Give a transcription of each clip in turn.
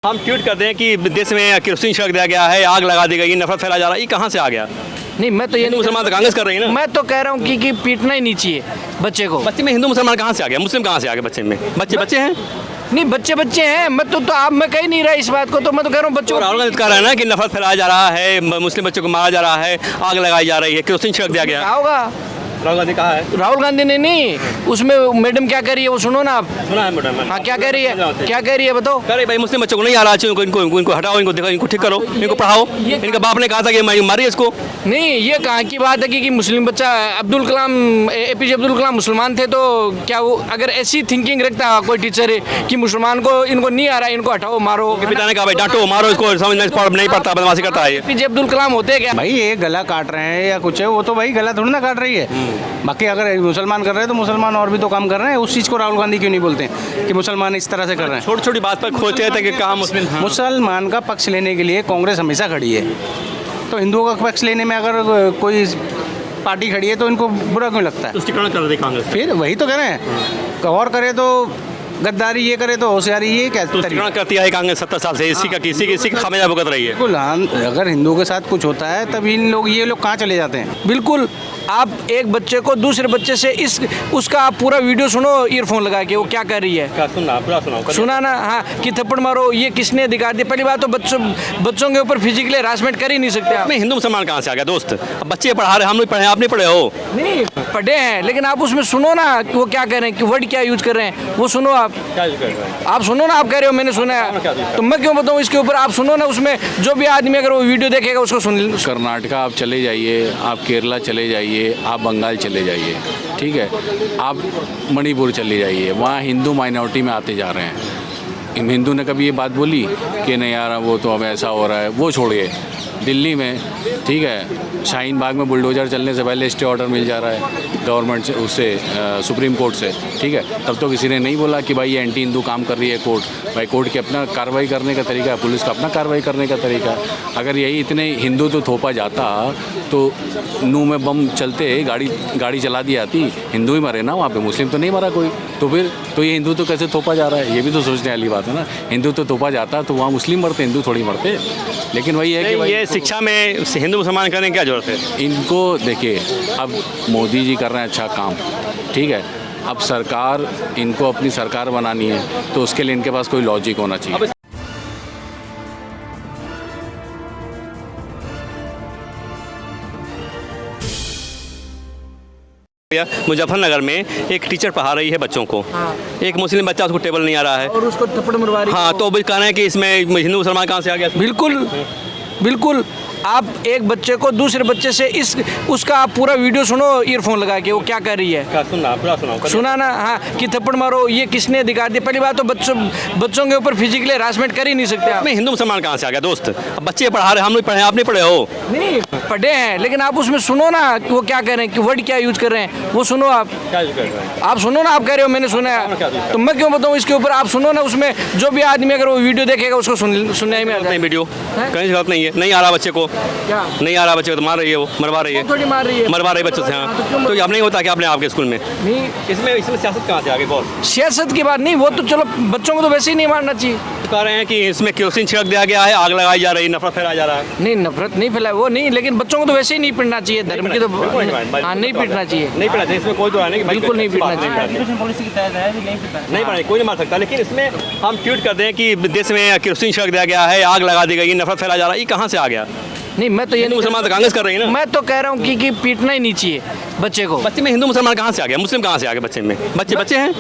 हम ट्वीट करते हैं कि देश में केरोसिन छिड़क दिया गया है, आग लगा दी गई, नफरत फैलाया जा रहा है, ये कहाँ से आ गया? नहीं, मैं तो ये नहीं, मुसलमान तो कांग्रेस कर रही है ना। मैं तो कह रहा हूँ कि पीटना ही नहीं चाहिए बच्चे को। बच्चे में हिंदू मुसलमान कहाँ से आ गया? मुस्लिम कहाँ से आ गया? बच्चे में बच्चे हैं। नहीं, बच्चे हैं। मैं कह ही नहीं रहा इस बात को, तो मैं तो कह रहा हूँ बच्चों। राहुल गांधी कह रहा है ना कि नफरत फैलाया जा रहा है, मुस्लिम बच्चों को मारा जा रहा है, आग लगाई जा रही है, केरोसिन छिड़क दिया गया। क्या होगा? राहुल गांधी कहा है। राहुल गांधी ने नहीं, उसमें मैडम क्या कह रही है वो सुनो ना आप। सुना है मैडम? हाँ, क्या कह रही है बताओ। कह रही भाई मुस्लिम बच्चों को नहीं आ रहा है, इनको हटाओ, इनको देखो, इनको ठीक करो, इनको पढ़ाओ। इनका बाप ने कहा था कि मारिए इसको। नहीं, ये कहाँ की बात है कि मुस्लिम बच्चा अब्दुल कलाम, APJ अब्दुल कलाम मुसलमान थे, तो क्या वो अगर ऐसी थिंकिंग रखता कोई टीचर है कि मुसलमान को इनको नहीं आ रहा है, इनको हटाओ, मारो। पिता ने कहा भाई डांटो, मारो इसको, समझ नहीं पड़ता, बदमाशी करता है। APJ अब्दुल कलाम होते क्या भाई? ये गला काट रहे हैं या कुछ है, वो तो भाई गला थोड़ी ना काट रही है। बाकी अगर मुसलमान कर रहे हैं तो मुसलमान और भी तो काम कर रहे हैं। उस चीज़ को राहुल गांधी क्यों नहीं बोलते हैं कि मुसलमान इस तरह से कर रहे हैं? छोटी छोटी बात पर खोजते थे कि कहाँ मुस्लिम। मुसलमान का पक्ष लेने के लिए कांग्रेस हमेशा खड़ी है, तो हिंदुओं का पक्ष लेने में अगर कोई पार्टी खड़ी है तो इनको बुरा क्यों लगता है? तुष्टिकरण कर रही कांग्रेस। फिर वही तो कह रहे हैं, और करे तो गद्दारी, ये करे तो होशियारी, ये क्या तुष्टिकरण करती है कांग्रेस 70 साल से। इसी का खामियाजा भुगत रही है। बिल्कुल। हाँ, अगर हिंदुओं के साथ कुछ होता है तब ये लोग कहाँ चले जाते हैं? बिल्कुल। आप एक बच्चे को दूसरे बच्चे से उसका आप पूरा वीडियो सुनो ईयरफोन लगा के, वो क्या कर रही है। क्या सुनना? पूरा सुना ना? हाँ, कि थप्पड़ मारो, ये किसने अधिकार दिया? पहली बात तो बच्चों के ऊपर फिजिकली हरासमेंट कर ही नहीं सकते आप। हिंदू मुसलमान कहाँ से आ गया दोस्त? अब बच्चे पढ़ा रहे, हम लोग पढ़े, आप नहीं पढ़े हो। नहीं पढ़े हैं, लेकिन आप उसमें सुनो ना कि वो क्या कह रहे हैं, कि वर्ड क्या यूज कर रहे हैं, वो सुनो आप। क्या यूज कर रहे हैं? आप सुनो ना, आप कह रहे हो मैंने सुना है, तो मैं क्यों बताऊँ इसके ऊपर? आप सुनो ना, उसमें जो भी आदमी अगर वो वीडियो देखेगा उसको सुन। कर्नाटका आप चले जाइए, आप केरला चले जाइए, आप बंगाल चले जाइए, ठीक है, आप मणिपुर चले जाइए, वहाँ हिंदू माइनॉरिटी में आते जा रहे हैं। हिंदू ने कभी ये बात बोली कि नहीं यार वो तो अब ऐसा हो रहा है? वो छोड़िए, दिल्ली में ठीक है, शाहीन बाग में बुलडोजर चलने से पहले स्टे ऑर्डर मिल जा रहा है गवर्नमेंट से, उससे सुप्रीम कोर्ट से, ठीक है। तब तो किसी ने नहीं बोला कि भाई ये एंटी हिंदू काम कर रही है कोर्ट। भाई कोर्ट की अपना कार्रवाई करने का तरीका है, पुलिस का अपना कार्रवाई करने का तरीका है। अगर यही इतने हिंदू तो थोपा जाता तो नू में बम चलते गाड़ी चला दी जाती, हिंदू ही मरे ना वहाँ पे, मुस्लिम तो नहीं मरा कोई। तो फिर तो ये हिंदू तो कैसे थोपा जा रहा है? ये भी तो सोचने वाली बात है ना। हिंदू तो थोपा जाता तो वहाँ मुस्लिम मरते, हिंदू थोड़ी मरते। लेकिन वही है कि ये शिक्षा में हिंदू मुसलमान करने की क्या जरूरत है? इनको देखिए, अब मोदी जी कर रहे हैं अच्छा काम, ठीक है। अब सरकार, इनको अपनी सरकार बनानी है तो उसके लिए इनके पास कोई लॉजिक होना चाहिए। मुजफ्फरनगर में एक टीचर पढ़ा रही है बच्चों को। हाँ। एक मुस्लिम बच्चा, उसको टेबल नहीं आ रहा है और उसको थप्पड़ मरवा रही है। हाँ, तो कह रहे हैं कि इसमें हिंदू मुसलमान कहाँ से आ गया? बिल्कुल। आप एक बच्चे को दूसरे बच्चे से उसका आप पूरा वीडियो सुनो ईयरफोन लगा के, वो क्या कर रही है। क्या सुनना? पूरा सुना ना? हाँ, कि थप्पड़ मारो, ये किसने अधिकार दिया? पहली बात तो बच्चों के ऊपर फिजिकली हरासमेंट कर ही नहीं सकते आप। हिंदू मुसलमान कहाँ से आ गया दोस्त? अब बच्चे पढ़ा रहे, हम लोग पढ़े, आप नहीं पढ़े हो। नहीं पढ़े हैं, लेकिन आप उसमें सुनो ना कि वो क्या कह रहे हैं, कि वर्ड क्या यूज कर रहे हैं, वो सुनो आप। क्या यूज कर रहे हैं? आप सुनो ना, आप कह रहे हो मैंने सुना है, तो मैं क्यों बताऊँ इसके ऊपर? आप सुनो ना, उसमें जो भी आदमी अगर वो वीडियो देखेगा उसको सुनने में आता है। वीडियो कहीं से गलत नहीं है, नहीं आ रहा बच्चे को, क्या नहीं आ रहा बच्चे को, तो मार रही है, वो मरवा रही है, थोड़ी मार रही है, मरवा रही बच्चों से। हाँ, तो अब नहीं होता कि आपने आपके स्कूल में नहीं, इसमें सियासत कहाँ से आ गई? बहुत सियासत की बात नहीं, वो तो चलो बच्चों को तो वैसे ही नहीं मारना चाहिए। कह रहे हैं कि इसमें केरोसिन छिड़क दिया गया है, आग लगाई जा रही है, नफरत फैलाया जा रहा है। नहीं, नफरत नहीं फैलाए वो नहीं, लेकिन बच्चों को तो वैसे ही नहीं पीटना चाहिए, धर्म की तो हाँ नहीं पीटना चाहिए, नहीं पीटना चाहिए, इसमें कोई तो नहीं, बिल्कुल नहीं पीटना चाहिए। नहीं पढ़े, कोई नहीं मार सकता। लेकिन इसमें हम ट्वीट करते हैं कि देश में केरोसिन छिड़क दिया गया है, आग लगा दी गई, नफरत फैलाया जा रहा है, ये कहाँ से आ गया? नहीं, मैं तो ये नहीं, मुसलमान तो कांग्रेस कर रही है ना। मैं तो कह रहा हूँ कि पीटना ही नहीं चाहिए बच्चे को। बच्चे में हिंदू मुसलमान कहाँ से आ गया? मुस्लिम कहाँ से आ गया? बच्चे में बच्चे हैं।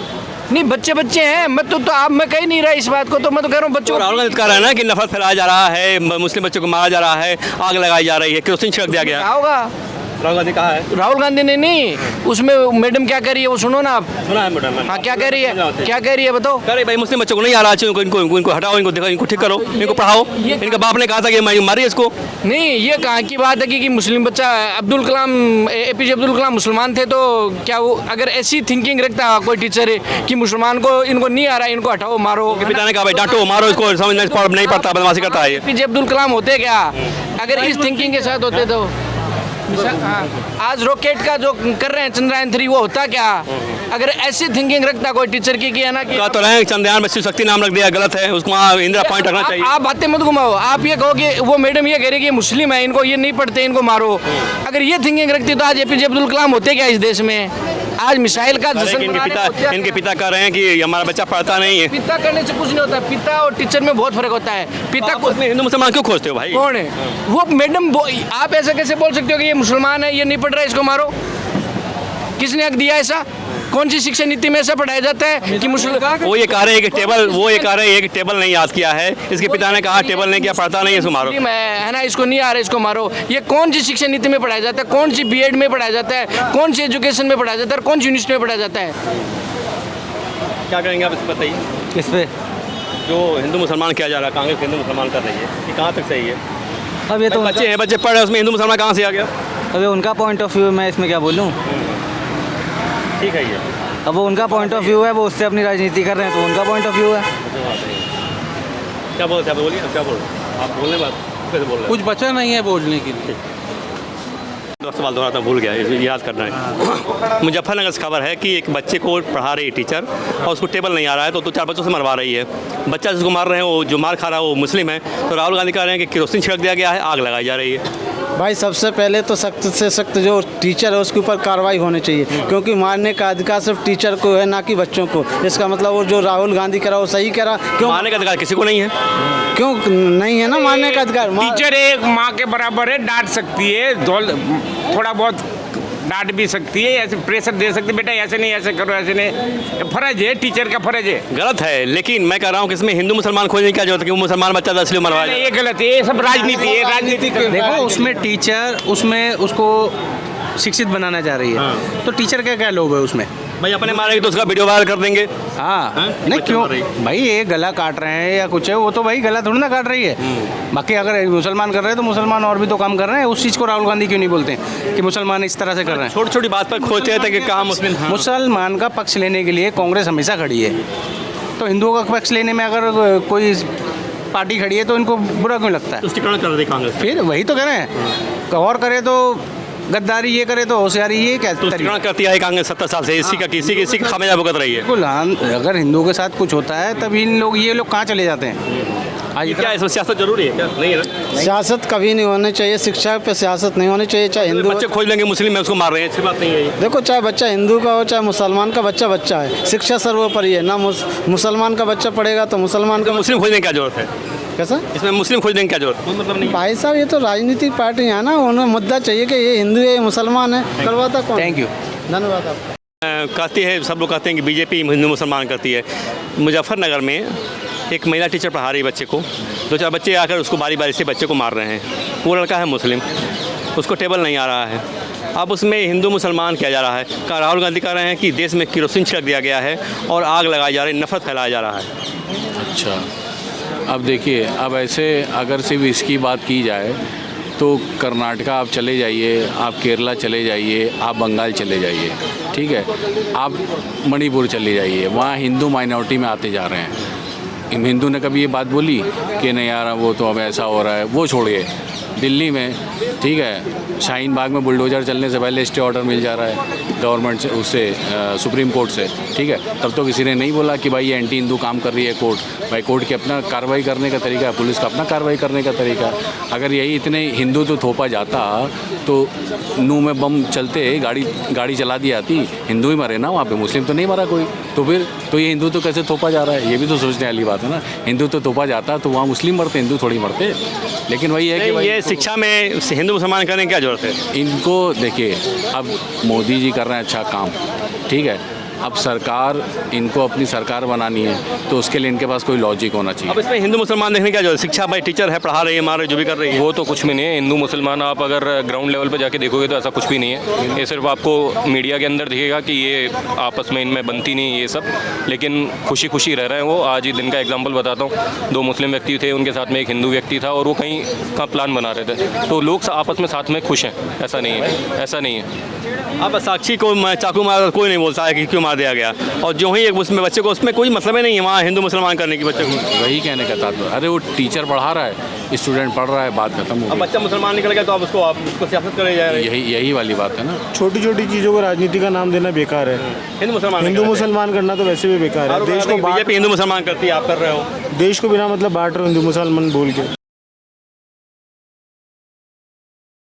नहीं, बच्चे हैं। मैं कह ही नहीं रहा इस बात को, तो मैं तो कह रहा हूँ बच्चों। राहुल गांधी कह रहा है ना कि नफरत फैलाया जा रहा है, मुस्लिम बच्चों को मारा जा रहा है, आग लगाई जा रही है, केरोसिन छिड़क दिया गया। क्या होगा? राहुल गांधी कहा है। राहुल गांधी ने नहीं, उसमें मैडम क्या कह रही है वो सुनो ना आप। सुना है मैडम? हाँ, क्या कह रही है बताओ। कह रही भाई मुस्लिम बच्चों को नहीं आ रहा है, इनको हटाओ, इनको देखो, इनको ठीक करो, इनको पढ़ाओ। इनका बाप ने कहा था कि मारिए इसको। नहीं, ये कहाँ की बात है कि मुस्लिम बच्चा अब्दुल कलाम, APJ अब्दुल कलाम मुसलमान थे, तो क्या वो अगर ऐसी थिंकिंग रखता कोई टीचर है कि मुसलमान को इनको नहीं आ रहा है, इनको हटाओ, मारो। पिता ने कहा भाई डांटो, मारो इसको, समझ नहीं पड़ता, बदमाशी करता है। APJ अब्दुल कलाम होते क्या अगर इस थिंकिंग के साथ होते तो? आज रॉकेट का जो कर रहे हैं चंद्रयान 3, वो होता क्या अगर ऐसी थिंकिंग रखता कोई टीचर की है ना कि कहा तो रहे हैं चंद्रयान बच्ची शक्ति नाम रख दिया, गलत है, उसको वहाँ इंदिरा पॉइंट रखना चाहिए। आप बातें मत घुमाओ, आप ये कहो कि वो मैडम ये कह रही है कि मुस्लिम है, इनको ये नहीं पढ़ते, इनको मारो। अगर ये थिंकिंग रखती तो आज एपीजे अब्दुल कलाम होते क्या इस देश में? आज मिसाइल का जश्न इनके पिता कह रहे हैं कि हमारा बच्चा पढ़ता नहीं है। पिता करने से कुछ नहीं होता, पिता और टीचर में बहुत फर्क होता है। पिता को उसमें हिंदू मुसलमान क्यों खोजते हो भाई? कौन है वो मैडम? आप ऐसा कैसे बोल सकते हो कि ये मुसलमान है, ये नहीं पढ़ रहा है, इसको मारो? किसने हक दिया ऐसा? कौन सी शिक्षा नीति में ऐसा पढ़ाया जाता है कि मुसलमान? वो ये कह रहे हैं कि टेबल नहीं याद किया है, इसके पिता ने कहा टेबल नहीं किया, पढ़ता नहीं है, इसको मारो। है ना, इसको नहीं आ रहा, इसको मारो। ये कौन सी शिक्षा नीति में पढ़ाया जाता है? कौन सी बीएड में पढ़ाया जाता है? कौन सी एजुकेशन में पढ़ाया जाता है? कौन सी यूनिवर्सिटी में पढ़ाया जाता है? क्या करेंगे आप इसको बताइए। किस पे? जो हिंदू मुसलमान किया जा रहा है, कांग्रेस हिंदू मुसलमान कर रही है, ये कहाँ तक सही है? अब ये तो बच्चे पढ़ रहे हैं, उसमें हिंदू मुसलमान कहाँ से आ गया? अभी उनका पॉइंट ऑफ व्यू, मैं इसमें क्या बोलूँ? ठीक है ये अब वो उनका पॉइंट ऑफ व्यू है, वो उससे अपनी राजनीति कर रहे हैं, तो उनका पॉइंट ऑफ व्यू है। क्या बोलते हैं आप? बोलिए क्या बोल रहे हैं आप? बोलने बात कैसे बोल रहे हैं? कुछ बचा नहीं है बोलने के लिए। दो सवाल दोहराता भूल गया, याद करना है। मुजफ्फरनगर से खबर है कि एक बच्चे को पढ़ा रही है टीचर और उसको टेबल नहीं आ रहा है, तो 4 बच्चों से मरवा रही है। बच्चा जिसको मार रहे हैं, वो जो मार खा रहा है वो मुस्लिम है, तो राहुल गांधी कह रहे हैं कि केरोसिन छिड़क दिया गया है, आग लगाई जा रही है। भाई सबसे पहले तो सख्त से सख्त जो टीचर है उसके ऊपर कार्रवाई होनी चाहिए, क्योंकि मारने का अधिकार सिर्फ टीचर को है, ना कि बच्चों को। इसका मतलब वो जो राहुल गांधी करा वो सही करा। क्यों मारने का अधिकार किसी को नहीं है? क्यों नहीं है ना मारने का अधिकार? टीचर एक माँ के बराबर है, डांट सकती है, थोड़ा बहुत डांट भी सकती है, ऐसे प्रेशर दे सकती है, बेटा ऐसे नहीं, ऐसे करो, ऐसे नहीं। फर्ज है, टीचर का फर्ज है। गलत है, लेकिन मैं कह रहा हूँ कि इसमें हिंदू मुसलमान खोजने की क्या जरूरत है कि वो मुसलमान बच्चा इसलिए मरवाया जाए? ये गलत है, ये सब राजनीति है, राजनीति। देखो उसमें टीचर उसमें उसको शिक्षित बनाना चाह रही है, तो टीचर का क्या लोभ है उसमें? भाई अपने मारेंगे तो उसका वीडियो वायरल कर देंगे। हाँ नहीं बच्चे क्यों मार रही भाई, ये गला काट रहे हैं या कुछ है, वो तो भाई गला थोड़ी ना काट रही है। बाकी अगर मुसलमान कर रहे हैं तो मुसलमान और भी तो काम कर रहे हैं, उस चीज़ को राहुल गांधी क्यों नहीं बोलते कि मुसलमान इस तरह से कर रहे हैं? छोटी छोटी बात पर खोजते थे कि कहाँ मुस्लिम। मुसलमान का पक्ष लेने के लिए कांग्रेस हमेशा खड़ी है, तो हिंदुओं का पक्ष लेने में अगर कोई पार्टी खड़ी है तो इनको बुरा क्यों लगता है? तुष्टिकरण कर रही कांग्रेस। फिर वही तो कह रहे हैं, और करे तो गद्दारी, ये करे तो होशियारी, ये क्या तुष्टिकरण करती है कांग्रेस 70 साल से, इसी का खामियाजा भुगत रही है। बिल्कुल हाँ, अगर हिंदुओं के साथ कुछ होता है तब ये लोग कहाँ चले जाते हैं? आज क्या इसमें सियासत जरूरी है क्या? नहीं है ना? सियासत कभी नहीं होनी चाहिए, शिक्षा पे सियासत नहीं होनी चाहिए। चाहे हिंदू बच्चे खोज लेंगे मुस्लिम है उसको मार रहे हैं, अच्छी बात नहीं है ये। देखो, चाहे बच्चा हिंदू का हो चाहे मुसलमान का, बच्चा बच्चा है। शिक्षा सर्वोपरि है ना। मुसलमान का बच्चा पढ़ेगा तो मुसलमान का। मुस्लिम खोजने की क्या जरूरत है? कैसा? इसमें मुस्लिम खोजने की क्या जरूरत? कोई मतलब नहीं। भाई साहब, ये तो राजनीतिक पार्टी है ना, उन्हें मुद्दा चाहिए कि ये हिंदू है, ये मुसलमान है, करवाता कौन? थैंक यू, धन्यवाद आपका। कहती है, सब लोग कहते हैं कि बीजेपी हिंदू मुसलमान करती है। मुजफ्फरनगर में एक महिला टीचर पढ़ा रही है बच्चे को, 2-4 बच्चे आकर उसको बारी बारी से बच्चे को मार रहे हैं। वो लड़का है मुस्लिम, उसको टेबल नहीं आ रहा है। अब उसमें हिंदू मुसलमान किया जा रहा है। राहुल गांधी कह रहे हैं कि देश में केरोसिन छिड़क दिया गया है और आग लगाई जा रही है, नफरत फैलाया जा रहा है। अच्छा, अब देखिए, अब ऐसे अगर सिर्फ इसकी बात की जाए तो कर्नाटका आप चले जाइए, आप केरला चले जाइए, आप बंगाल चले जाइए, ठीक है, आप मणिपुर चले जाइए, वहाँ हिंदू माइनॉरिटी में आते जा रहे हैं। हिंदू ने कभी ये बात बोली कि नहीं यार वो तो अब ऐसा हो रहा है? वो छोड़िए, दिल्ली में ठीक है, शाहीन बाग में बुलडोजर चलने से पहले स्टे ऑर्डर मिल जा रहा है गवर्नमेंट से, उससे सुप्रीम कोर्ट से, ठीक है। तब तो किसी ने नहीं बोला कि भाई ये एंटी हिंदू काम कर रही है कोर्ट। भाई कोर्ट की अपना कार्रवाई करने का तरीका है, पुलिस का अपना कार्रवाई करने का तरीका है। अगर यही इतने हिंदू तो थोपा जाता तो नू में बम चलते गाड़ी चला दी जाती, हिंदू ही मरे ना वहाँ पे, मुस्लिम तो नहीं मरा कोई। तो फिर तो ये हिंदू तो कैसे थोपा जा रहा है? ये भी तो सोचने वाली बात है ना। हिंदू तो थोपा जाता तो वहाँ मुस्लिम मरते, हिंदू थोड़ी मरते। लेकिन वही है कि ये शिक्षा में हिंदू मुसलमान करने की क्या जरूरत है? इनको देखिए, अब मोदी जी कर रहे हैं अच्छा काम, ठीक है। अब सरकार, इनको अपनी सरकार बनानी है तो उसके लिए इनके पास कोई लॉजिक होना चाहिए। अब इसमें हिंदू मुसलमान देखने की क्या जरूरत है? शिक्षा भाई टीचर है, पढ़ा रही है, मार रही, जो भी कर रही है, वो तो कुछ भी नहीं है। हिंदू मुसलमान आप अगर ग्राउंड लेवल पे जाके देखोगे तो ऐसा कुछ भी नहीं है। ये सिर्फ आपको मीडिया के अंदर दिखेगा कि ये आपस में इनमें बनती नहीं ये सब, लेकिन खुशी खुशी रह रहे हैं वो। आज ही दिन का एग्जाम्पल बताता हूँ, 2 मुस्लिम व्यक्ति थे, उनके साथ में एक हिंदू व्यक्ति था और वो कहीं का प्लान बना रहे थे, तो लोग आपस में साथ में खुश हैं। ऐसा नहीं है, ऐसा नहीं है। अब साक्षी को चाकू मार कोई नहीं बोलता है कि क्यों मार दिया गया, और जो ही उसमें बच्चे को, उसमें कोई मतलब ही नहीं है वहाँ हिंदू मुसलमान करने की बच्चे को। वही कहने का तात्पर्य, अरे वो टीचर पढ़ा रहा है, स्टूडेंट पढ़ रहा है, बात खत्म हो अब गई। बच्चा मुसलमान निकल गया तो आप उसको सियासत करे जा रहे हैं। यही वाली बात है ना। छोटी छोटी चीज़ों को राजनीति का नाम देना बेकार है। हिंदू मुसलमान हिंदू मुसलमान करना तो वैसे भी बेकार है। देश को बीजेपी हिंदू मुसलमान करती है, आप कर रहे हो। देश को बिना मतलब बांट रहे हो हिंदू मुसलमान बोल के।